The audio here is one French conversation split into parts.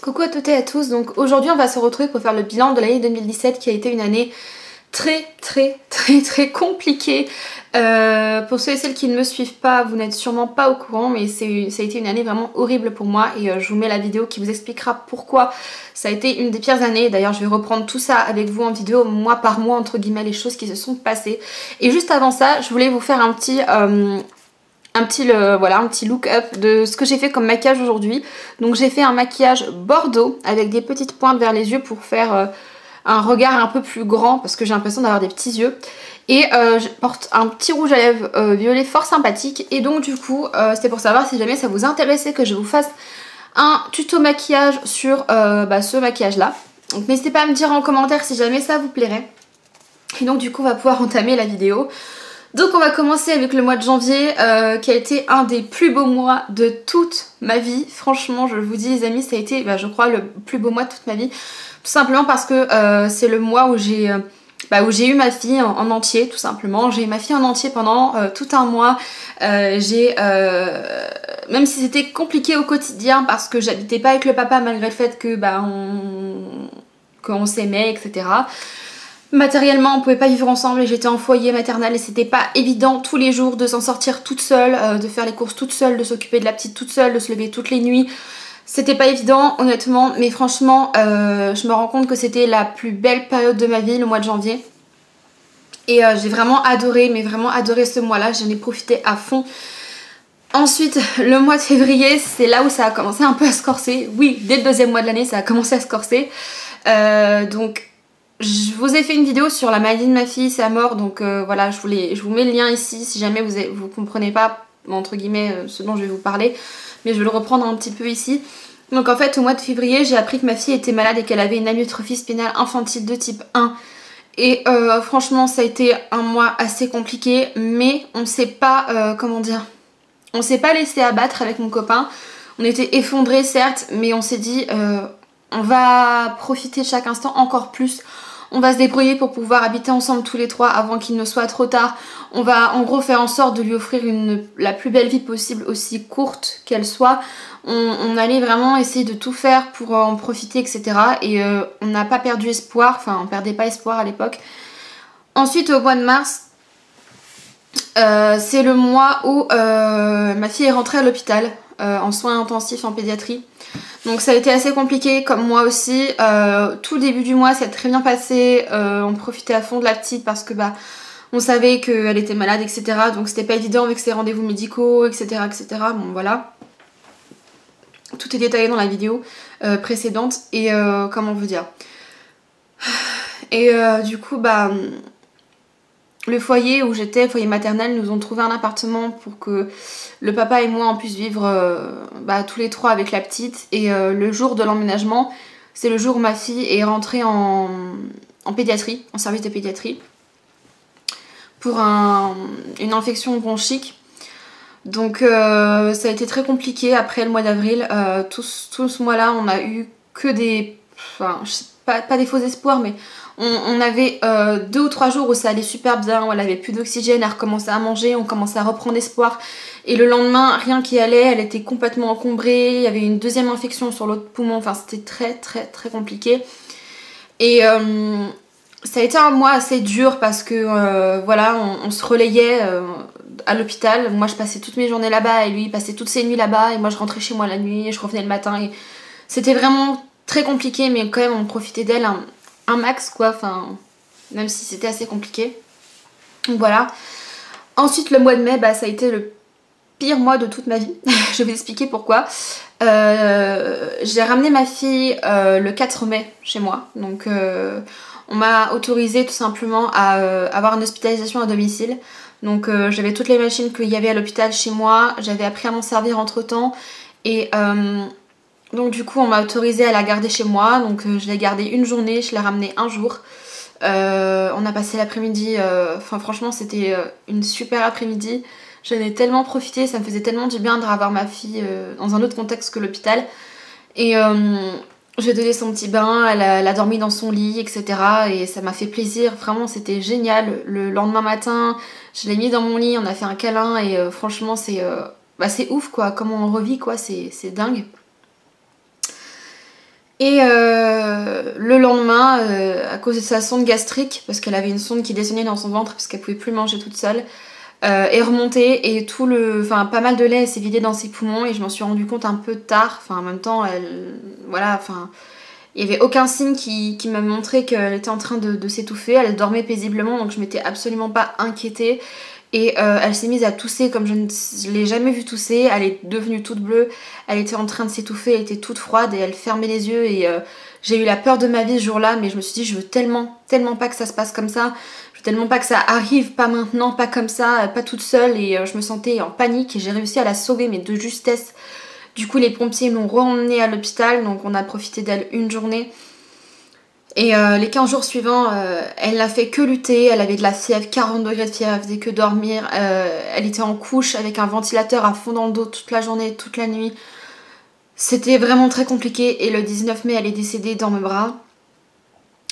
Coucou à toutes et à tous, donc aujourd'hui on va se retrouver pour faire le bilan de l'année 2017 qui a été une année très compliquée. Pour ceux et celles qui ne me suivent pas, vous n'êtes sûrement pas au courant, mais ça a été une année vraiment horrible pour moi et je vous mets la vidéo qui vous expliquera pourquoi ça a été une des pires années. D'ailleurs je vais reprendre tout ça avec vous en vidéo mois par mois entre guillemets, les choses qui se sont passées. Et juste avant ça, je voulais vous faire un petit look-up de ce que j'ai fait comme maquillage aujourd'hui. Donc j'ai fait un maquillage bordeaux avec des petites pointes vers les yeux pour faire un regard un peu plus grand parce que j'ai l'impression d'avoir des petits yeux. Et je porte un petit rouge à lèvres violet fort sympathique. Et donc du coup c'était pour savoir si jamais ça vous intéressait que je vous fasse un tuto maquillage sur ce maquillage là. Donc n'hésitez pas à me dire en commentaire si jamais ça vous plairait. Et donc du coup on va pouvoir entamer la vidéo. Donc on va commencer avec le mois de janvier qui a été un des plus beaux mois de toute ma vie. Franchement je vous dis les amis, ça a été je crois le plus beau mois de toute ma vie. Tout simplement parce que c'est le mois où j'ai eu ma fille en entier tout simplement. J'ai eu ma fille en entier pendant tout un mois. Même si c'était compliqué au quotidien parce que j'habitais pas avec le papa malgré le fait que qu'on s'aimait etc. Matériellement on pouvait pas vivre ensemble et j'étais en foyer maternel et c'était pas évident tous les jours de s'en sortir toute seule, de faire les courses toute seule, de s'occuper de la petite toute seule, de se lever toutes les nuits. C'était pas évident honnêtement, mais franchement je me rends compte que c'était la plus belle période de ma vie, le mois de janvier. Et j'ai vraiment adoré, mais vraiment adoré ce mois-là, j'en ai profité à fond. Ensuite, le mois de février, c'est là où ça a commencé un peu à se corser. Oui, dès le deuxième mois de l'année, ça a commencé à se corser. Donc je vous ai fait une vidéo sur la maladie de ma fille, sa mort, donc voilà, je vous mets le lien ici si jamais vous comprenez pas, entre guillemets, ce dont je vais vous parler, mais je vais le reprendre un petit peu ici. Donc en fait, au mois de février, j'ai appris que ma fille était malade et qu'elle avait une amyotrophie spinale infantile de type 1. Et franchement, ça a été un mois assez compliqué, mais on s'est pas, on s'est pas laissé abattre avec mon copain. On était effondrés certes, mais on s'est dit, on va profiter de chaque instant encore plus. On va se débrouiller pour pouvoir habiter ensemble tous les trois avant qu'il ne soit trop tard. On va en gros faire en sorte de lui offrir la plus belle vie possible, aussi courte qu'elle soit. On allait vraiment essayer de tout faire pour en profiter, etc. Et on n'a pas perdu espoir, enfin on perdait pas espoir à l'époque. Ensuite au mois de mars, c'est le mois où ma fille est rentrée à l'hôpital en soins intensifs en pédiatrie. Donc ça a été assez compliqué comme moi aussi. Tout le début du mois ça a très bien passé, on profitait à fond de la petite parce que on savait qu'elle était malade etc. Donc c'était pas évident avec ses rendez-vous médicaux etc. Bon voilà. Tout est détaillé dans la vidéo précédente et comment vous dire. Et du coup le foyer où j'étais, le foyer maternel, nous ont trouvé un appartement pour que le papa et moi on puisse vivre tous les trois avec la petite. Et le jour de l'emménagement, c'est le jour où ma fille est rentrée en pédiatrie, en service de pédiatrie, pour une infection bronchique. Donc ça a été très compliqué après le mois d'avril. Tout ce mois-là, on a eu que des... Enfin, je sais pas des faux espoirs, mais... On avait 2 ou 3 jours où ça allait super bien, où elle avait plus d'oxygène, elle recommençait à manger, on commençait à reprendre espoir. Et le lendemain, rien qui allait, elle était complètement encombrée, il y avait une deuxième infection sur l'autre poumon, enfin c'était très compliqué. Et ça a été un mois assez dur parce que voilà, on se relayait à l'hôpital. Moi je passais toutes mes journées là-bas et lui il passait toutes ses nuits là-bas et moi je rentrais chez moi la nuit et je revenais le matin. Et c'était vraiment très compliqué mais quand même on profitait d'elle un max quoi, enfin même si c'était assez compliqué. Donc voilà. Ensuite le mois de mai ça a été le pire mois de toute ma vie. Je vais vous expliquer pourquoi. J'ai ramené ma fille le 4 mai chez moi. Donc on m'a autorisé tout simplement à avoir une hospitalisation à domicile. Donc j'avais toutes les machines qu'il y avait à l'hôpital chez moi. J'avais appris à m'en servir entre temps. Et donc du coup on m'a autorisé à la garder chez moi, donc je l'ai gardée une journée, je l'ai ramenée un jour. On a passé l'après-midi, enfin franchement c'était une super après-midi. J'en ai tellement profité, ça me faisait tellement du bien de revoir ma fille dans un autre contexte que l'hôpital. Et je lui ai donné son petit bain, elle a dormi dans son lit, etc. Et ça m'a fait plaisir, vraiment c'était génial. Le lendemain matin, je l'ai mis dans mon lit, on a fait un câlin et franchement c'est ouf quoi, comment on revit quoi, c'est dingue. Et le lendemain, à cause de sa sonde gastrique, parce qu'elle avait une sonde qui descendait dans son ventre parce qu'elle pouvait plus manger toute seule, est remontée et pas mal de lait s'est vidé dans ses poumons et je m'en suis rendu compte un peu tard. Enfin, en même temps, il n'y avait aucun signe qui m'a montré qu'elle était en train de s'étouffer. Elle dormait paisiblement, donc je m'étais absolument pas inquiétée. Et elle s'est mise à tousser comme je ne l'ai jamais vue tousser. Elle est devenue toute bleue, elle était en train de s'étouffer, elle était toute froide et elle fermait les yeux. Et j'ai eu la peur de ma vie ce jour-là, mais je me suis dit, je veux tellement, tellement pas que ça se passe comme ça. Je veux tellement pas que ça arrive, pas maintenant, pas comme ça, pas toute seule. Et je me sentais en panique et j'ai réussi à la sauver, mais de justesse. Du coup, les pompiers l'ont re-emmenée à l'hôpital, donc on a profité d'elle une journée. Et les 15 jours suivants, elle n'a fait que lutter, elle avait de la fièvre, 40 degrés de fièvre, elle faisait que dormir, elle était en couche avec un ventilateur à fond dans le dos toute la journée, toute la nuit. C'était vraiment très compliqué et le 19 mai, elle est décédée dans mes bras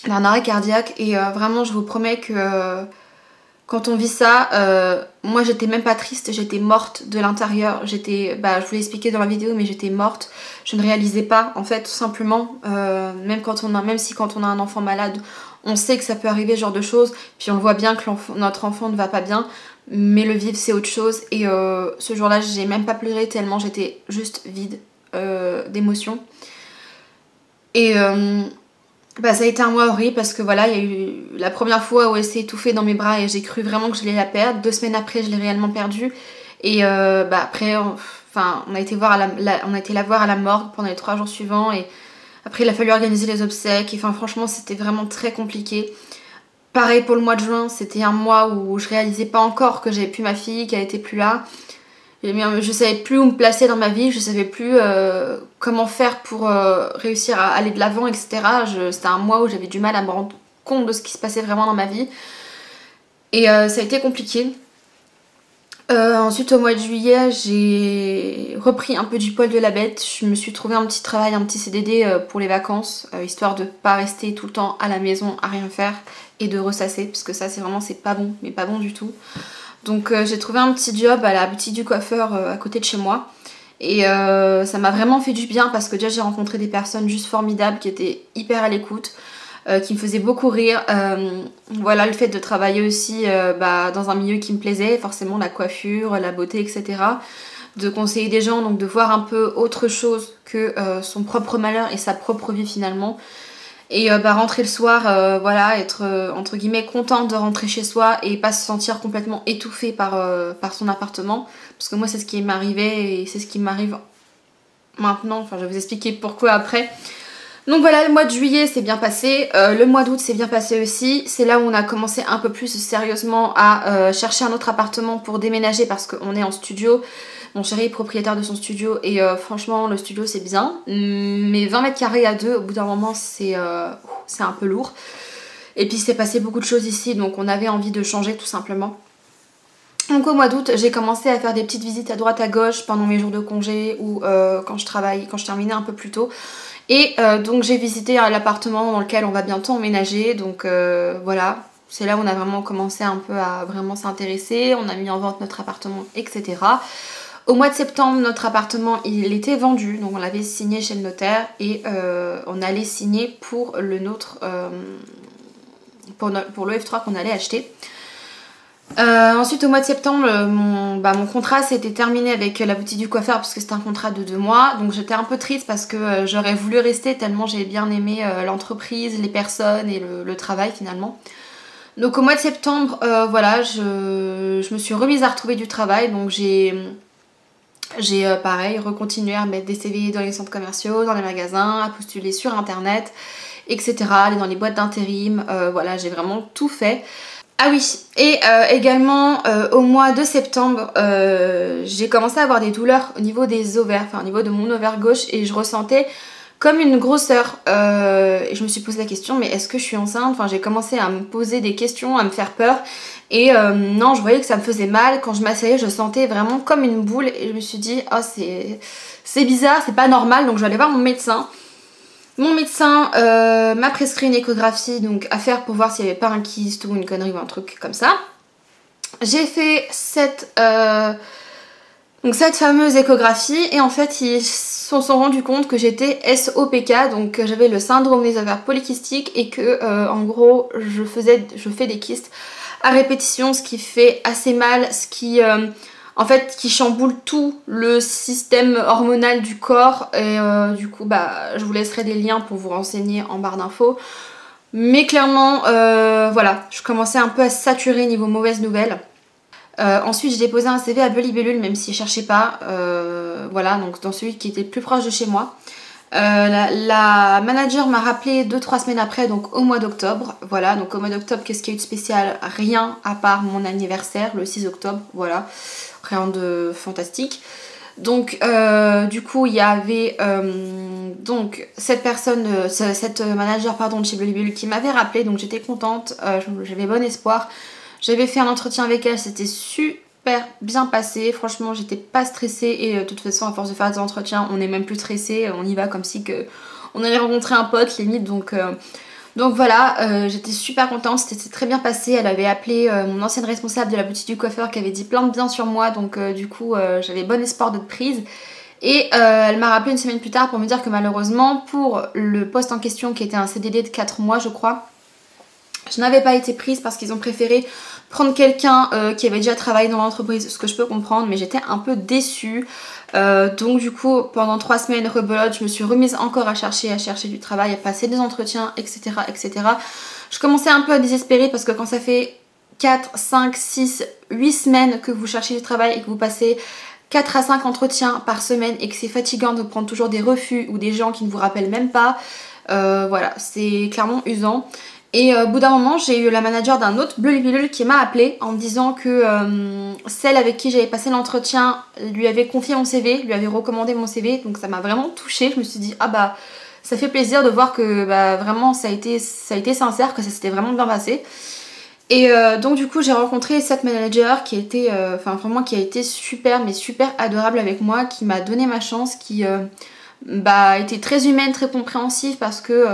d'un arrêt cardiaque et vraiment, je vous promets que quand on vit ça, moi j'étais même pas triste, j'étais morte de l'intérieur. Je vous l'ai expliqué dans la vidéo, mais j'étais morte. Je ne réalisais pas, en fait, tout simplement. Même si quand on a un enfant malade, on sait que ça peut arriver ce genre de choses. Puis on voit bien que notre enfant ne va pas bien. Mais le vivre, c'est autre chose. Et ce jour-là, j'ai même pas pleuré tellement j'étais juste vide d'émotions. Et ça a été un mois horrible parce que voilà, il y a eu la première fois où elle s'est étouffée dans mes bras et j'ai cru vraiment que je l'allais la perdre. 2 semaines après, je l'ai réellement perdue. Et après, on a été la voir à la morgue pendant les 3 jours suivants. Et après, il a fallu organiser les obsèques. Et franchement, c'était vraiment très compliqué. Pareil pour le mois de juin, c'était un mois où je réalisais pas encore que j'avais plus ma fille, qu'elle était plus là. Je savais plus où me placer dans ma vie, je savais plus comment faire pour réussir à aller de l'avant, etc. C'était un mois où j'avais du mal à me rendre compte de ce qui se passait vraiment dans ma vie. Et ça a été compliqué. Ensuite, au mois de juillet, j'ai repris un peu du poil de la bête. Je me suis trouvé un petit travail, un petit CDD pour les vacances, histoire de pas rester tout le temps à la maison à rien faire et de ressasser, parce que ça, c'est pas bon, mais pas bon du tout. Donc j'ai trouvé un petit job à la boutique du coiffeur à côté de chez moi. Et ça m'a vraiment fait du bien parce que déjà j'ai rencontré des personnes juste formidables qui étaient hyper à l'écoute, qui me faisaient beaucoup rire. Voilà, le fait de travailler aussi dans un milieu qui me plaisait, forcément la coiffure, la beauté, etc. De conseiller des gens, donc de voir un peu autre chose que son propre malheur et sa propre vie finalement. Et rentrer le soir, être entre guillemets contente de rentrer chez soi et pas se sentir complètement étouffée par son appartement. Parce que moi c'est ce qui m'arrivait et c'est ce qui m'arrive maintenant. Enfin je vais vous expliquer pourquoi après. Donc voilà, le mois de juillet s'est bien passé, le mois d'août s'est bien passé aussi. C'est là où on a commencé un peu plus sérieusement à chercher un autre appartement pour déménager parce qu'on est en studio. Mon chéri est propriétaire de son studio et franchement le studio c'est bien, mais 20 mètres carrés à 2 au bout d'un moment c'est un peu lourd. Et puis il s'est passé beaucoup de choses ici donc on avait envie de changer tout simplement. Donc au mois d'août j'ai commencé à faire des petites visites à droite à gauche pendant mes jours de congé ou quand je terminais un peu plus tôt. Et donc j'ai visité l'appartement dans lequel on va bientôt emménager, donc voilà. C'est là où on a vraiment commencé un peu à vraiment s'intéresser, on a mis en vente notre appartement, etc. Au mois de septembre, notre appartement, il était vendu, donc on l'avait signé chez le notaire et on allait signer pour le nôtre, pour le F3 qu'on allait acheter. Ensuite, au mois de septembre, mon contrat s'était terminé avec la boutique du coiffeur parce que c'était un contrat de 2 mois. Donc j'étais un peu triste parce que j'aurais voulu rester tellement j'ai bien aimé l'entreprise, les personnes et le travail finalement. Donc au mois de septembre, je me suis remise à retrouver du travail. Donc j'ai pareil recontinué à mettre des CV dans les centres commerciaux, dans les magasins, à postuler sur internet, etc. Aller dans les boîtes d'intérim, voilà, j'ai vraiment tout fait. Ah oui, et également au mois de septembre, j'ai commencé à avoir des douleurs au niveau des ovaires, enfin au niveau de mon ovaire gauche et je ressentais comme une grosseur. Et je me suis posé la question, mais est-ce que je suis enceinte? Enfin j'ai commencé à me poser des questions, à me faire peur. Et non, je voyais que ça me faisait mal. Quand je m'asseyais, je sentais vraiment comme une boule. Et je me suis dit, oh c'est bizarre, c'est pas normal. Donc je vais aller voir mon médecin. Mon médecin m'a prescrit une échographie donc à faire pour voir s'il n'y avait pas un kyste ou une connerie ou un truc comme ça. J'ai fait cette Donc cette fameuse échographie, et en fait ils se sont rendus compte que j'étais SOPK, donc j'avais le syndrome des ovaires polykystiques et que en gros je fais des kystes à répétition, ce qui fait assez mal, ce qui en fait qui chamboule tout le système hormonal du corps, et du coup bah je vous laisserai des liens pour vous renseigner en barre d'infos. Mais clairement voilà, je commençais un peu à saturer niveau mauvaises nouvelles. Ensuite j'ai déposé un CV à Bully-Bellule même si je cherchais pas, voilà, donc dans celui qui était le plus proche de chez moi. La manager m'a rappelé 2-3 semaines après, donc au mois d'octobre. Voilà, donc au mois d'octobre, qu'est-ce qu'il y a eu de spécial? Rien à part mon anniversaire, le 6 octobre, voilà. Rien de fantastique. Donc du coup il y avait donc cette personne, cette manager pardon de chez Bully-Bellule qui m'avait rappelé, donc j'étais contente, j'avais bon espoir. J'avais fait un entretien avec elle, c'était super bien passé, franchement j'étais pas stressée et de toute façon à force de faire des entretiens on n'est même plus stressé, on y va comme si on allait rencontrer un pote limite, donc voilà, j'étais super contente, c'était très bien passé. Elle avait appelé mon ancienne responsable de la boutique du coiffeur qui avait dit plein de bien sur moi, donc du coup j'avais bon espoir d'être prise. Et elle m'a rappelé une semaine plus tard pour me dire que malheureusement pour le poste en question qui était un CDD de 4 mois je crois, je n'avais pas été prise parce qu'ils ont préféré prendre quelqu'un qui avait déjà travaillé dans l'entreprise, ce que je peux comprendre, mais j'étais un peu déçue. Donc du coup pendant 3 semaines rebelote, je me suis remise encore à chercher du travail, à passer des entretiens, etc. etc. Je commençais un peu à désespérer parce que quand ça fait 4, 5, 6, 8 semaines que vous cherchez du travail et que vous passez 4 à 5 entretiens par semaine et que c'est fatigant de prendre toujours des refus ou des gens qui ne vous rappellent même pas, voilà, c'est clairement usant. Et au bout d'un moment, j'ai eu la manager d'un autre Bully-Bellule qui m'a appelé en me disant que celle avec qui j'avais passé l'entretien lui avait confié mon CV, lui avait recommandé mon CV, donc ça m'a vraiment touchée. Je me suis dit ah bah ça fait plaisir de voir que bah, vraiment ça a été sincère, que ça s'était vraiment bien passé. Et donc du coup j'ai rencontré cette manager qui était, enfin vraiment qui a été super mais super adorable avec moi, qui m'a donné ma chance, qui bah, était très humaine, très compréhensive parce que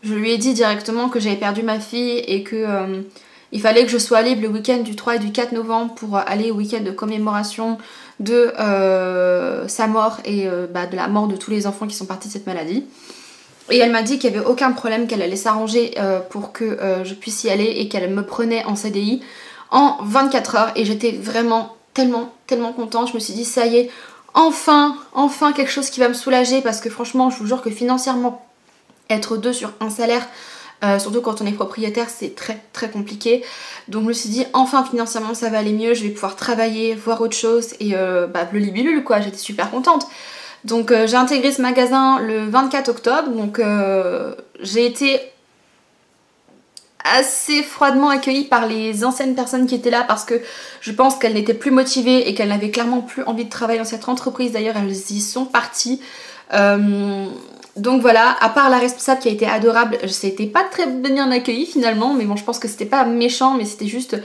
je lui ai dit directement que j'avais perdu ma fille et que il fallait que je sois libre le week-end du 3 et du 4 novembre pour aller au week-end de commémoration de sa mort et bah, de la mort de tous les enfants qui sont partis de cette maladie. Et elle m'a dit qu'il n'y avait aucun problème, qu'elle allait s'arranger pour que je puisse y aller et qu'elle me prenait en CDI en 24 heures. Et j'étais vraiment tellement contente. Je me suis dit ça y est, enfin quelque chose qui va me soulager parce que franchement je vous jure que financièrement être deux sur un salaire, surtout quand on est propriétaire, c'est très compliqué. Donc je me suis dit enfin financièrement ça va aller mieux, je vais pouvoir travailler, voir autre chose et bah le libellule quoi, j'étais super contente. Donc j'ai intégré ce magasin le 24 octobre, donc j'ai été assez froidement accueillie par les anciennes personnes qui étaient là parce que je pense qu'elles n'étaient plus motivées et qu'elles n'avaient clairement plus envie de travailler dans cette entreprise. D'ailleurs elles y sont parties. Donc voilà, à part la responsable qui a été adorable, c'était pas très bien accueilli finalement, mais bon je pense que c'était pas méchant, mais c'était juste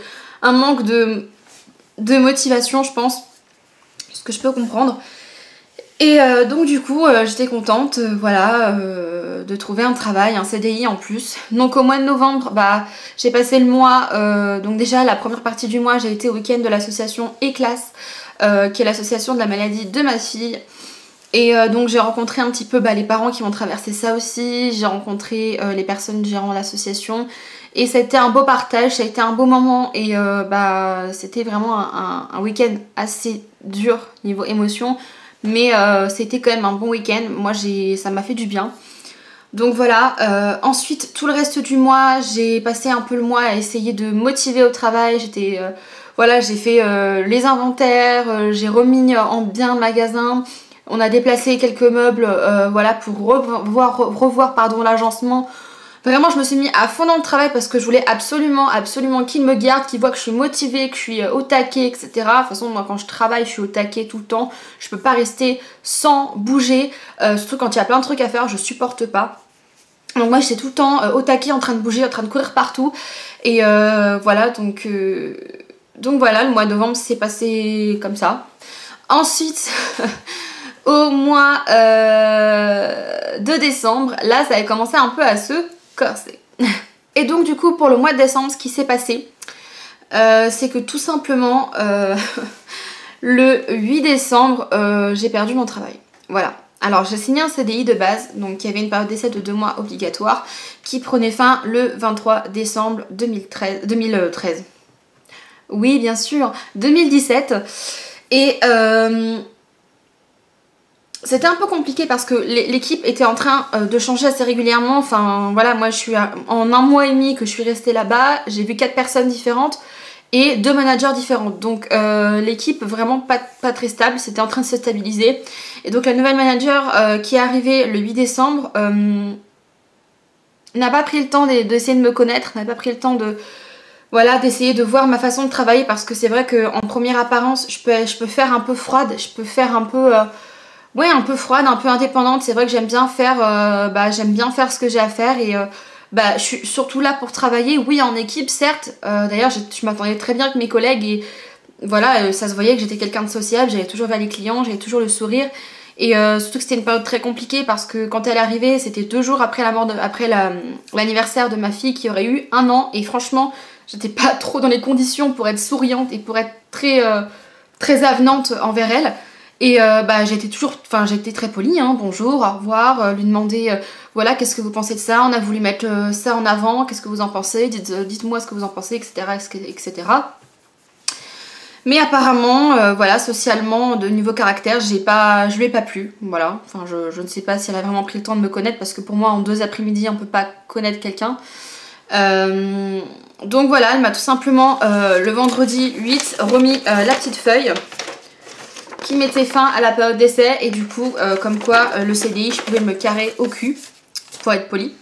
un manque de motivation je pense, ce que je peux comprendre. Et donc du coup j'étais contente voilà de trouver un travail, un CDI en plus. Donc au mois de novembre bah j'ai passé le mois, donc déjà la première partie du mois j'ai été au week-end de l'association Éclasse, qui est l'association de la maladie de ma fille. Et donc j'ai rencontré un petit peu bah, les parents qui vont traverser ça aussi, j'ai rencontré les personnes gérant l'association et ça a été un beau partage, ça a été un beau moment et bah, c'était vraiment un week-end assez dur niveau émotion, mais c'était quand même un bon week-end, moi ça m'a fait du bien. Donc voilà, ensuite tout le reste du mois j'ai passé un peu le mois à essayer de motiver au travail, voilà, j'ai fait les inventaires, j'ai remis en bien le magasin. On a déplacé quelques meubles voilà, pour revoir pardon, l'agencement. Vraiment je me suis mis à fond dans le travail parce que je voulais absolument qu'il me garde, qu'il voit que je suis motivée, que je suis au taquet, etc. De toute façon moi quand je travaille je suis au taquet tout le temps. Je peux pas rester sans bouger, surtout quand il y a plein de trucs à faire, je supporte pas. Donc moi j'étais tout le temps au taquet en train de bouger, en train de courir partout. Et voilà donc voilà, le mois de novembre s'est passé comme ça. Ensuite au mois de décembre, là ça avait commencé un peu à se corser. Et donc du coup pour le mois de décembre ce qui s'est passé c'est que tout simplement le 8 décembre, j'ai perdu mon travail. Voilà. Alors j'ai signé un CDI de base, donc il y avait une période d'essai de 2 mois obligatoire qui prenait fin le 23 décembre 2013. Oui, bien sûr, 2017. Et c'était un peu compliqué parce que l'équipe était en train de changer assez régulièrement. Enfin voilà, moi je suis en 1 mois et demi que je suis restée là-bas, j'ai vu 4 personnes différentes et 2 managers différentes. Donc l'équipe vraiment pas très stable, c'était en train de se stabiliser. Et donc la nouvelle manager qui est arrivée le 8 décembre n'a pas pris le temps d'essayer de me connaître, n'a pas pris le temps de... Voilà, d'essayer de voir ma façon de travailler, parce que c'est vrai qu'en première apparence, je peux faire un peu froide, je peux faire un peu... ouais, un peu froide, un peu indépendante. C'est vrai que j'aime bien faire ce que j'ai à faire et je suis surtout là pour travailler, oui, en équipe, certes. D'ailleurs, je m'entendais très bien avec mes collègues et voilà, ça se voyait que j'étais quelqu'un de sociable, j'allais toujours vers les clients, j'avais toujours le sourire. Et surtout que c'était une période très compliquée parce que quand elle est arrivée, c'était 2 jours après l'anniversaire de ma fille qui aurait eu 1 an. Et franchement, j'étais pas trop dans les conditions pour être souriante et pour être très avenante envers elle. Et j'étais très polie, hein, bonjour, au revoir, lui demander, voilà, qu'est-ce que vous pensez de ça, on a voulu mettre ça en avant, qu'est-ce que vous en pensez, dites-moi ce que vous en pensez, etc., etc. Mais apparemment, voilà, socialement, de niveau caractère, je lui ai pas plu, voilà. Enfin, je ne sais pas si elle a vraiment pris le temps de me connaître, parce que pour moi, en 2 après-midi, on peut pas connaître quelqu'un. Donc voilà, elle m'a tout simplement, le vendredi 8, remis la petite feuille qui mettait fin à la période d'essai, et du coup, comme quoi, le CDI, je pouvais me carrer au cul, pour être poli.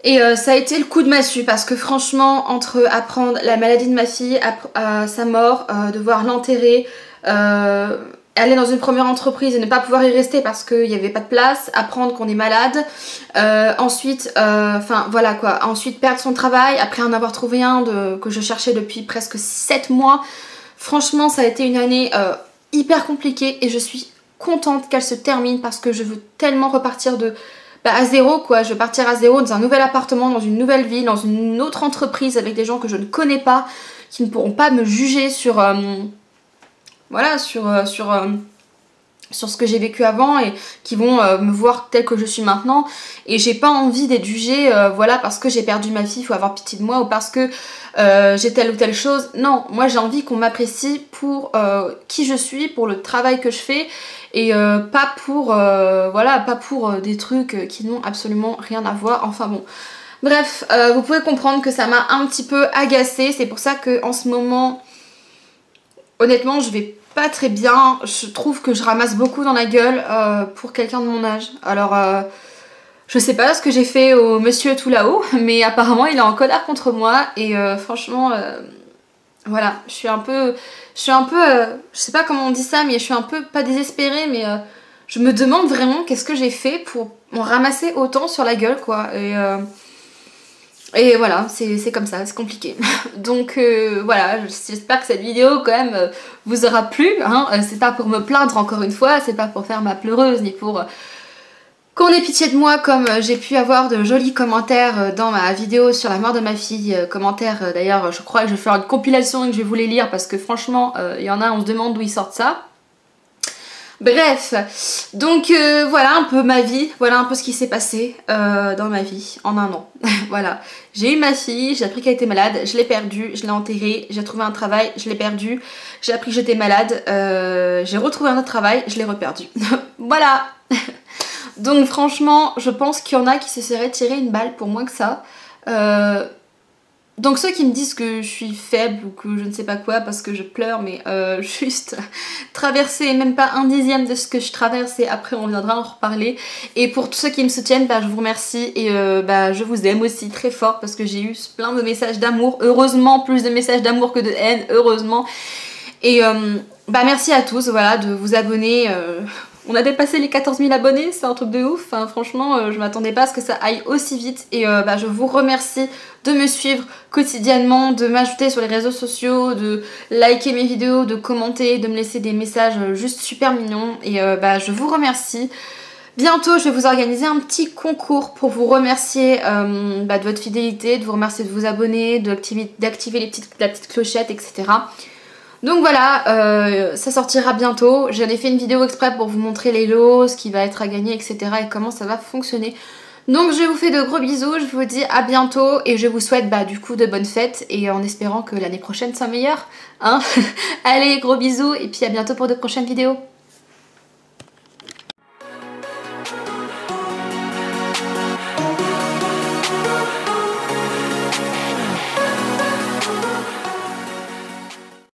Et ça a été le coup de massue, parce que franchement, entre apprendre la maladie de ma fille, à sa mort, devoir l'enterrer, aller dans une première entreprise et ne pas pouvoir y rester parce qu'il n'y avait pas de place, apprendre qu'on est malade, ensuite, enfin voilà quoi, ensuite perdre son travail, après en avoir trouvé un que je cherchais depuis presque 7 mois. Franchement, ça a été une année hyper compliquée et je suis contente qu'elle se termine parce que je veux tellement repartir à zéro quoi. Je veux partir à zéro dans un nouvel appartement, dans une nouvelle ville, dans une autre entreprise avec des gens que je ne connais pas, qui ne pourront pas me juger sur sur ce que j'ai vécu avant et qui vont me voir telle que je suis maintenant. Et j'ai pas envie d'être jugée voilà, parce que j'ai perdu ma fille, il faut avoir pitié de moi, ou parce que j'ai telle ou telle chose. Non, moi j'ai envie qu'on m'apprécie pour qui je suis, pour le travail que je fais, et pas pour voilà, pas pour des trucs qui n'ont absolument rien à voir. Enfin bon, bref, vous pouvez comprendre que ça m'a un petit peu agacée. C'est pour ça que en ce moment, honnêtement, je vais pas très bien. Je trouve que je ramasse beaucoup dans la gueule pour quelqu'un de mon âge. Alors je sais pas ce que j'ai fait au monsieur tout là-haut, mais apparemment il est en colère contre moi. Et franchement voilà, je suis un peu je sais pas comment on dit ça, mais je suis un peu, pas désespérée, mais je me demande vraiment qu'est-ce que j'ai fait pour m'en ramasser autant sur la gueule quoi. Et voilà, c'est comme ça, c'est compliqué. Donc voilà, j'espère que cette vidéo quand même vous aura plu, hein. C'est pas pour me plaindre encore une fois, c'est pas pour faire ma pleureuse, ni pour qu'on ait pitié de moi, comme j'ai pu avoir de jolis commentaires dans ma vidéo sur la mort de ma fille. Commentaires d'ailleurs, je crois que je vais faire une compilation et que je vais vous les lire parce que franchement, il y en a, on se demande d'où ils sortent ça. Bref, donc voilà un peu ma vie, voilà un peu ce qui s'est passé dans ma vie en 1 an. Voilà, j'ai eu ma fille, j'ai appris qu'elle était malade, je l'ai perdue, je l'ai enterrée, j'ai trouvé un travail, je l'ai perdue, j'ai appris que j'étais malade, j'ai retrouvé un autre travail, je l'ai reperdu. Voilà. Donc franchement, je pense qu'il y en a qui se seraient tiré une balle pour moins que ça. Donc ceux qui me disent que je suis faible ou que je ne sais pas quoi parce que je pleure, mais juste traverser même pas 1/10 de ce que je traverse, et après on viendra en reparler. Et pour tous ceux qui me soutiennent, je vous remercie et je vous aime aussi très fort parce que j'ai eu plein de messages d'amour, heureusement, plus de messages d'amour que de haine, heureusement. Et merci à tous, voilà, de vous abonner. On a dépassé les 14 000 abonnés, c'est un truc de ouf. Enfin, franchement, je m'attendais pas à ce que ça aille aussi vite. Et je vous remercie de me suivre quotidiennement, de m'ajouter sur les réseaux sociaux, de liker mes vidéos, de commenter, de me laisser des messages juste super mignons. Et je vous remercie. Bientôt, je vais vous organiser un petit concours pour vous remercier de votre fidélité, de vous remercier de vous abonner, d'activer la petite clochette, etc. Donc voilà, ça sortira bientôt. J'en ai fait une vidéo exprès pour vous montrer les lots, ce qui va être à gagner, etc. et comment ça va fonctionner. Donc je vous fais de gros bisous, je vous dis à bientôt et je vous souhaite du coup de bonnes fêtes et en espérant que l'année prochaine soit meilleure. Hein. Allez, gros bisous et puis à bientôt pour de prochaines vidéos.